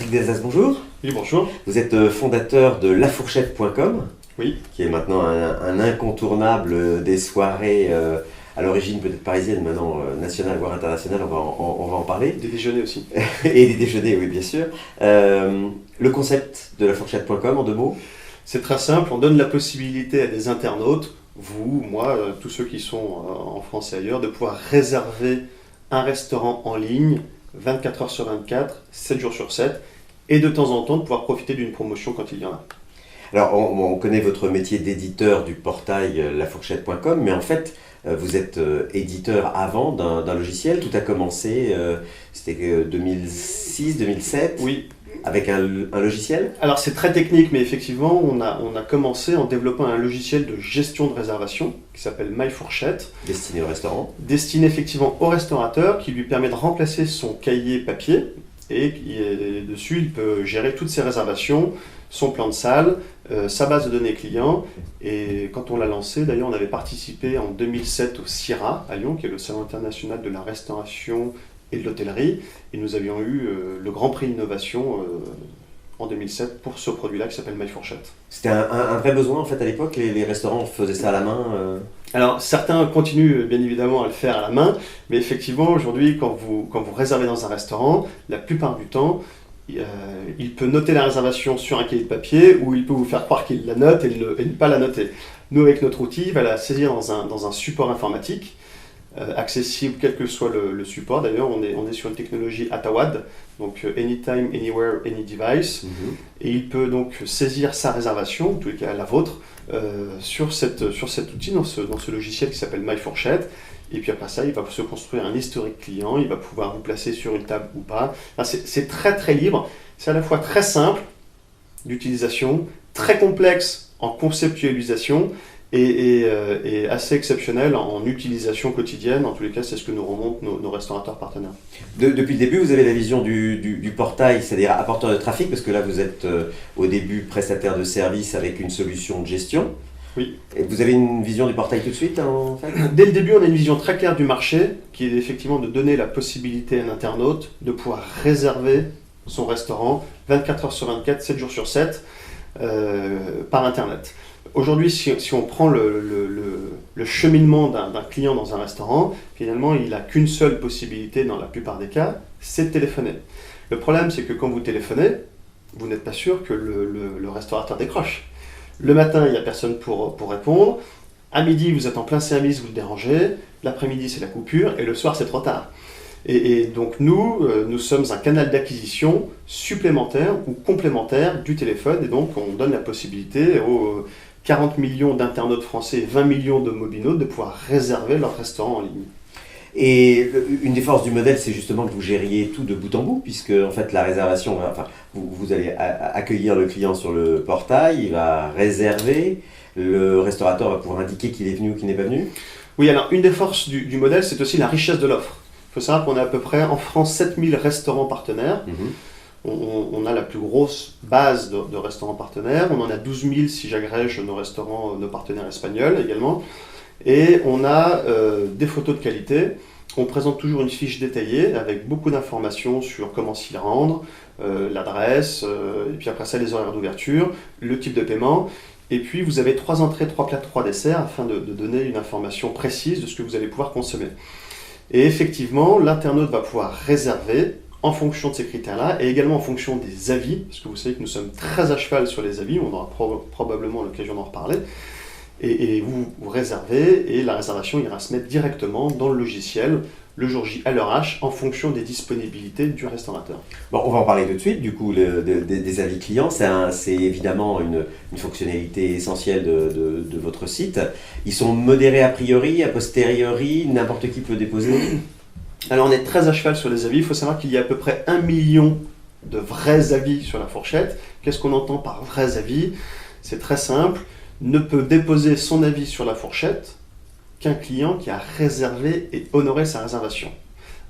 Patrick Desas, bonjour. Oui, bonjour. Vous êtes fondateur de lafourchette.com, Oui. qui est maintenant un incontournable des soirées à l'origine peut-être parisienne, maintenant nationale voire internationale, on va en parler. Des déjeuners aussi. Et des déjeuners, oui, bien sûr. Le concept de lafourchette.com, en 2 mots? C'est très simple, on donne la possibilité à des internautes, vous, moi, tous ceux qui sont en France et ailleurs, de pouvoir réserver un restaurant en ligne 24 heures sur 24, 7 jours sur 7, et de temps en temps de pouvoir profiter d'une promotion quand il y en a. Alors, on connaît votre métier d'éditeur du portail lafourchette.com, mais en fait, vous êtes éditeur avant d'un logiciel. Tout a commencé, c'était 2006, 2007, Oui. avec un logiciel. Alors c'est très technique, mais effectivement, on a commencé en développant un logiciel de gestion de réservation qui s'appelle MyFourchette, Destiné au restaurant. destiné effectivement au restaurateur, qui lui permet de remplacer son cahier papier, et dessus il peut gérer toutes ses réservations, son plan de salle, sa base de données clients. Et quand on l'a lancé, d'ailleurs on avait participé en 2007 au CIRA à Lyon, qui est le Salon international de la restauration et de l'hôtellerie, et nous avions eu le Grand Prix Innovation en 2007 pour ce produit-là qui s'appelle MyFourchette. C'était un vrai besoin en fait à l'époque, les restaurants faisaient ça à la main. Alors certains continuent bien évidemment à le faire à la main, mais effectivement aujourd'hui quand vous réservez dans un restaurant, la plupart du temps, il peut noter la réservation sur un cahier de papier, ou il peut vous faire croire qu'il la note et ne pas la noter. Nous, avec notre outil, il va la saisir dans un support informatique, accessible quel que soit le support. D'ailleurs, on est sur une technologie ATAWAD, donc Anytime, Anywhere, Any Device, et il peut donc saisir sa réservation, en tous les cas la vôtre, sur cet outil, dans ce logiciel qui s'appelle MyFourchette. Et puis après ça, il va se construire un historique client, il va pouvoir vous placer sur une table ou pas. C'est très très libre, c'est à la fois très simple d'utilisation, très complexe en conceptualisation, et assez exceptionnel en utilisation quotidienne. En tous les cas, c'est ce que nous remontent nos restaurateurs partenaires. Depuis le début, vous avez la vision du portail, c'est-à-dire apporteur de trafic, parce que là, vous êtes au début prestataire de service avec une solution de gestion. Oui. Et vous avez une vision du portail tout de suite, en fait? Dès le début, on a une vision très claire du marché, qui est effectivement de donner la possibilité à un internaute de pouvoir réserver son restaurant 24 heures sur 24, 7 jours sur 7, par Internet. Aujourd'hui, si on prend le cheminement d'un client dans un restaurant, finalement, il n'a qu'une seule possibilité dans la plupart des cas, c'est de téléphoner. Le problème, c'est que quand vous téléphonez, vous n'êtes pas sûr que le restaurateur décroche. Le matin, il n'y a personne pour répondre. À midi, vous êtes en plein service, vous le dérangez. L'après-midi, c'est la coupure. Et le soir, c'est trop tard. Et donc nous sommes un canal d'acquisition supplémentaire ou complémentaire du téléphone. Et donc, on donne la possibilité aux 40 millions d'internautes français et 20 millions de mobinautes de pouvoir réserver leur restaurant en ligne. Et une des forces du modèle, c'est justement que vous gériez tout de bout en bout, puisque en fait la réservation, enfin, vous allez accueillir le client sur le portail, il va réserver, le restaurateur va pouvoir indiquer qu'il est venu ou qu'il n'est pas venu. Oui, alors une des forces du modèle, c'est aussi la richesse de l'offre. Il faut savoir qu'on a à peu près en France 7000 restaurants partenaires. On a la plus grosse base de restaurants partenaires. On en a 12 000 si j'agrège nos partenaires espagnols également. Et on a des photos de qualité. On présente toujours une fiche détaillée avec beaucoup d'informations sur comment s'y rendre, l'adresse, et puis après ça les horaires d'ouverture, le type de paiement. Et puis vous avez 3 entrées, 3 plats, 3 desserts afin de donner une information précise de ce que vous allez pouvoir consommer. Et effectivement, l'internaute va pouvoir réserver en fonction de ces critères-là, et également en fonction des avis, parce que vous savez que nous sommes très à cheval sur les avis, on aura probablement l'occasion d'en reparler. Et vous réservez, et la réservation ira se mettre directement dans le logiciel le jour J à l'heure H en fonction des disponibilités du restaurateur. Bon, on va en parler tout de suite, du coup, des avis clients. C'est évidemment une fonctionnalité essentielle de votre site. Ils sont modérés a priori, a posteriori, n'importe qui peut déposer. Alors on est très à cheval sur les avis. Il faut savoir qu'il y a à peu près 1 million de vrais avis sur la fourchette. Qu'est-ce qu'on entend par vrais avis? C'est très simple. Ne peut déposer son avis sur la fourchette qu'un client qui a réservé et honoré sa réservation.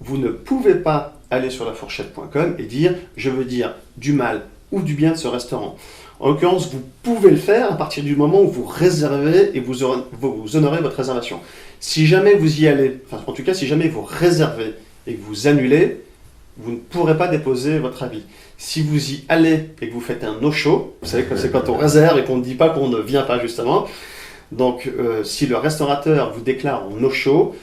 Vous ne pouvez pas aller sur lafourchette.com et dire « je veux dire du mal ou du bien de ce restaurant ». En l'occurrence, vous pouvez le faire à partir du moment où vous réservez et vous honorez votre réservation. Si jamais vous y allez, enfin en tout cas si jamais vous réservez et que vous annulez, vous ne pourrez pas déposer votre avis. Si vous y allez et que vous faites un no-show, vous savez que c'est quand on réserve et qu'on ne dit pas qu'on ne vient pas justement, donc si le restaurateur vous déclare en no-show,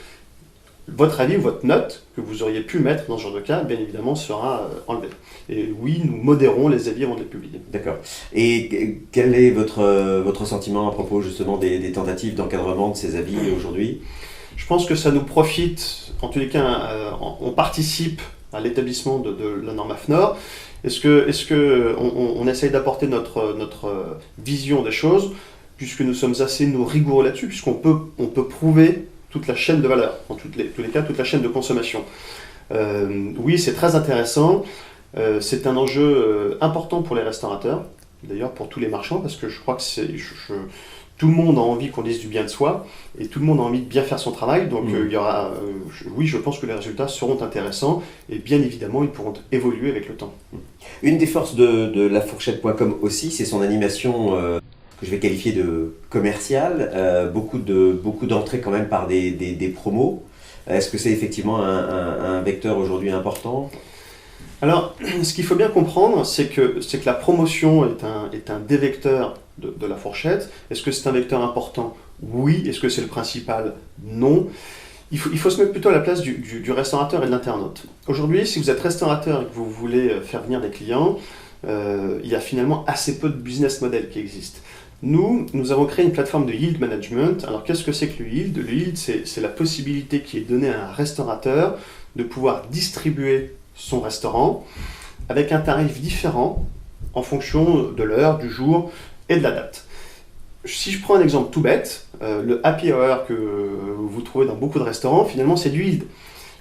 votre avis ou votre note que vous auriez pu mettre dans ce genre de cas, bien évidemment, sera enlevée. Et oui, nous modérons les avis avant de les publier. D'accord. Et quel est votre sentiment à propos justement des tentatives d'encadrement de ces avis aujourd'hui ? Je pense que ça nous profite, en tous les cas, on participe à l'établissement de la norme AFNOR. Est-ce que on essaye d'apporter notre vision des choses, puisque nous sommes assez rigoureux là-dessus, puisqu'on peut prouver toute la chaîne de valeur, en tous les cas, toute la chaîne de consommation. Oui, c'est très intéressant. C'est un enjeu important pour les restaurateurs, d'ailleurs pour tous les marchands, parce que je crois que tout le monde a envie qu'on dise du bien de soi, et tout le monde a envie de bien faire son travail, donc il y aura, oui, je pense que les résultats seront intéressants, et bien évidemment, ils pourront évoluer avec le temps. Une des forces de lafourchette.com aussi, c'est son animation que je vais qualifier de commerciale, beaucoup d'entrées quand même par des promos. Est-ce que c'est effectivement un vecteur aujourd'hui important ? Alors, ce qu'il faut bien comprendre, c'est que la promotion est un des vecteurs de la fourchette. Est-ce que c'est un vecteur important ? Oui. Est-ce que c'est le principal ? Non. Il faut se mettre plutôt à la place du restaurateur et de l'internaute. Aujourd'hui, si vous êtes restaurateur et que vous voulez faire venir des clients, il y a finalement assez peu de business model qui existent. Nous avons créé une plateforme de yield management. Alors, qu'est-ce que c'est que le yield ? Le yield, c'est la possibilité qui est donnée à un restaurateur de pouvoir distribuer son restaurant avec un tarif différent en fonction de l'heure, du jour et de la date. Si je prends un exemple tout bête, le happy hour que vous trouvez dans beaucoup de restaurants, finalement c'est du yield.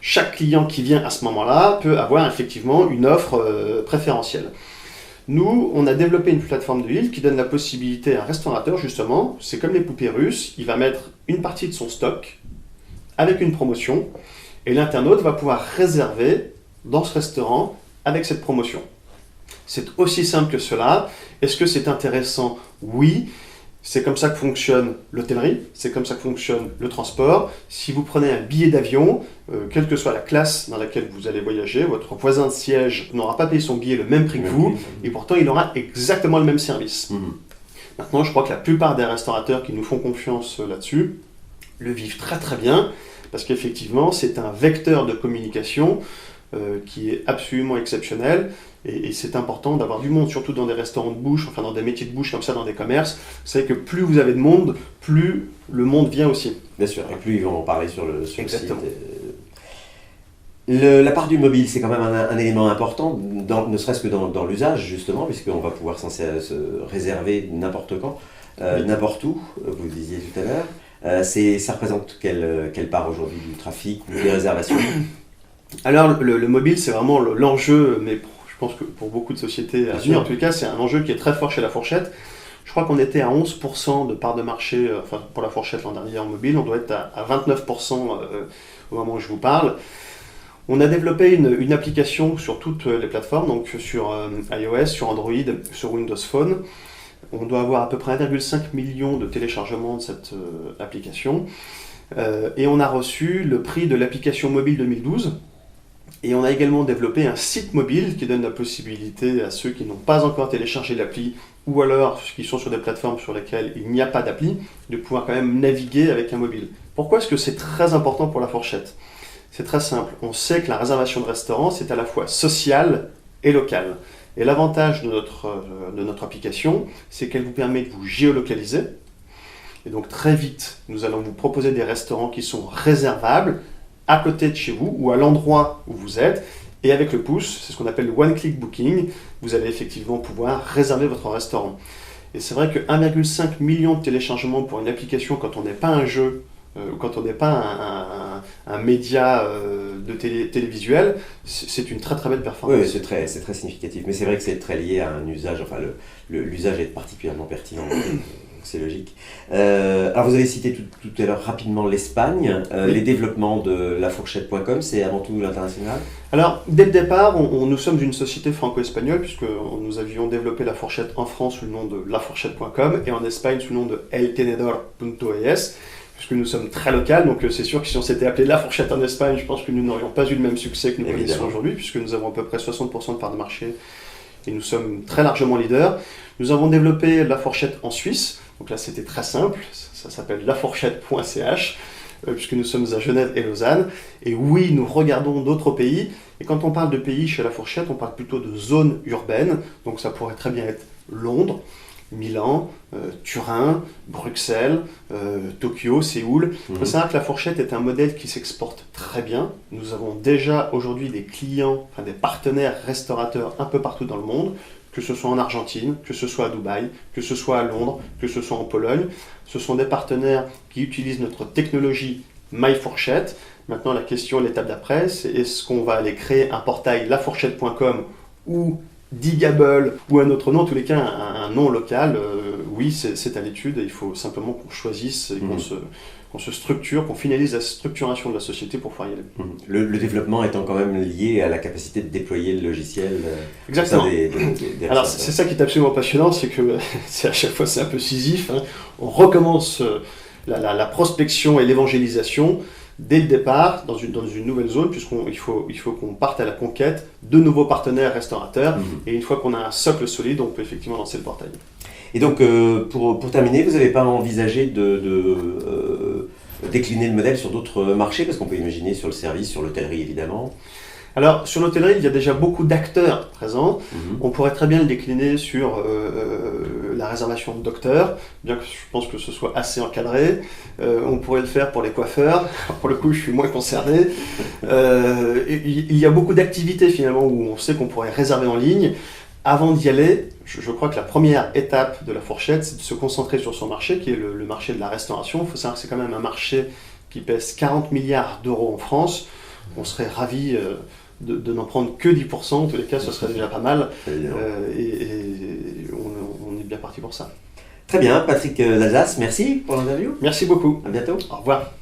Chaque client qui vient à ce moment-là peut avoir effectivement une offre préférentielle. Nous, on a développé une plateforme de yield qui donne la possibilité à un restaurateur, justement, c'est comme les poupées russes, il va mettre une partie de son stock avec une promotion et l'internaute va pouvoir réserver dans ce restaurant avec cette promotion. C'est aussi simple que cela. Est-ce que c'est intéressant ? Oui. C'est comme ça que fonctionne l'hôtellerie, c'est comme ça que fonctionne le transport. Si vous prenez un billet d'avion, quelle que soit la classe dans laquelle vous allez voyager, votre voisin de siège n'aura pas payé son billet le même prix que vous, et pourtant il aura exactement le même service. Maintenant, je crois que la plupart des restaurateurs qui nous font confiance là-dessus le vivent très très bien, parce qu'effectivement, c'est un vecteur de communication qui est absolument exceptionnel, et c'est important d'avoir du monde, surtout dans des restaurants de bouche, enfin dans des métiers de bouche comme ça, dans des commerces. Vous savez que plus vous avez de monde, plus le monde vient aussi. Bien sûr, et plus ils vont en parler sur le site. Exactement. La part du mobile, c'est quand même un élément important, ne serait-ce que dans l'usage, justement, puisqu'on va pouvoir se réserver n'importe quand, n'importe où, vous le disiez tout à l'heure. Ça représente quelle part aujourd'hui du trafic, des réservations ? Alors, le mobile, c'est vraiment l'enjeu, mais je pense que pour beaucoup de sociétés à venir, en tout cas, c'est un enjeu qui est très fort chez La Fourchette. Je crois qu'on était à 11% de part de marché, enfin pour La Fourchette l'an dernier en mobile, on doit être à 29% au moment où je vous parle. On a développé une application sur toutes les plateformes, donc sur iOS, sur Android, sur Windows Phone. On doit avoir à peu près 1,5 million de téléchargements de cette application. Et on a reçu le prix de l'application mobile 2012. Et on a également développé un site mobile qui donne la possibilité à ceux qui n'ont pas encore téléchargé l'appli, ou alors qui sont sur des plateformes sur lesquelles il n'y a pas d'appli, de pouvoir quand même naviguer avec un mobile. Pourquoi est-ce que c'est très important pour La Fourchette ? C'est très simple. On sait que la réservation de restaurant, c'est à la fois social et local. Et l'avantage de notre application, c'est qu'elle vous permet de vous géolocaliser. Et donc très vite, nous allons vous proposer des restaurants qui sont réservables à côté de chez vous ou à l'endroit où vous êtes. Et avec le push, c'est ce qu'on appelle le one-click booking, vous allez effectivement pouvoir réserver votre restaurant. Et c'est vrai que 1,5 million de téléchargements pour une application quand on n'est pas un jeu, ou quand on n'est pas un média de télévisuel, c'est une très très belle performance. Oui, c'est très significatif. Mais c'est vrai que c'est très lié à un usage, enfin l'usage est particulièrement pertinent. C'est logique. Alors vous avez cité tout à l'heure rapidement l'Espagne. Oui. Les développements de lafourchette.com, c'est avant tout l'international ? Alors, dès le départ, nous sommes une société franco-espagnole, puisque nous avions développé La Fourchette en France sous le nom de lafourchette.com et en Espagne sous le nom de eltenedor.es. puisque nous sommes très local, donc c'est sûr que si on s'était appelé La Fourchette en Espagne, je pense que nous n'aurions pas eu le même succès que nous connaissons aujourd'hui, puisque nous avons à peu près 60% de part de marché et nous sommes très largement leaders. Nous avons développé La Fourchette en Suisse, donc là c'était très simple, ça s'appelle lafourchette.ch, puisque nous sommes à Genève et Lausanne. Et oui, nous regardons d'autres pays, et quand on parle de pays chez La Fourchette, on parle plutôt de zones urbaines, donc ça pourrait très bien être Londres, Milan, Turin, Bruxelles, Tokyo, Séoul. Il faut savoir que La Fourchette est un modèle qui s'exporte très bien. Nous avons déjà aujourd'hui des clients, des partenaires restaurateurs un peu partout dans le monde, que ce soit en Argentine, que ce soit à Dubaï, que ce soit à Londres, que ce soit en Pologne. Ce sont des partenaires qui utilisent notre technologie MyFourchette. Maintenant, la question, l'étape d'après, c'est est-ce qu'on va aller créer un portail lafourchette.com ou Digable ou un autre nom, en tous les cas un nom local. Oui, c'est à l'étude et il faut simplement qu'on choisisse et qu'on se structure, qu'on finalise la structuration de la société pour pouvoir y aller. Le développement étant quand même lié à la capacité de déployer le logiciel. Exactement. Alors c'est ça qui est absolument passionnant, c'est que à chaque fois c'est un peu scisif. On recommence la prospection et l'évangélisation dès le départ, dans une nouvelle zone, puisqu'il faut qu'on parte à la conquête de nouveaux partenaires restaurateurs. Et une fois qu'on a un socle solide, on peut effectivement lancer le portail. Et donc, pour terminer, vous n'avez pas envisagé de décliner le modèle sur d'autres marchés? Parce qu'on peut imaginer sur le service, sur l'hôtellerie évidemment. Alors, sur l'hôtellerie, il y a déjà beaucoup d'acteurs présents. On pourrait très bien le décliner sur la réservation de docteurs, bien que je pense que ce soit assez encadré. On pourrait le faire pour les coiffeurs. Pour le coup, je suis moins concerné. Il y a beaucoup d'activités finalement où on sait qu'on pourrait réserver en ligne. Avant d'y aller, je crois que la première étape de La Fourchette, c'est de se concentrer sur son marché, qui est le marché de la restauration. Il faut savoir que c'est quand même un marché qui pèse 40 milliards d'euros en France. On serait ravis de n'en prendre que 10%, en tous les cas ce serait déjà pas mal, et on est bien parti pour ça. Très bien, Patrick d'Alsace, merci pour l'interview. Merci beaucoup. À bientôt. Au revoir.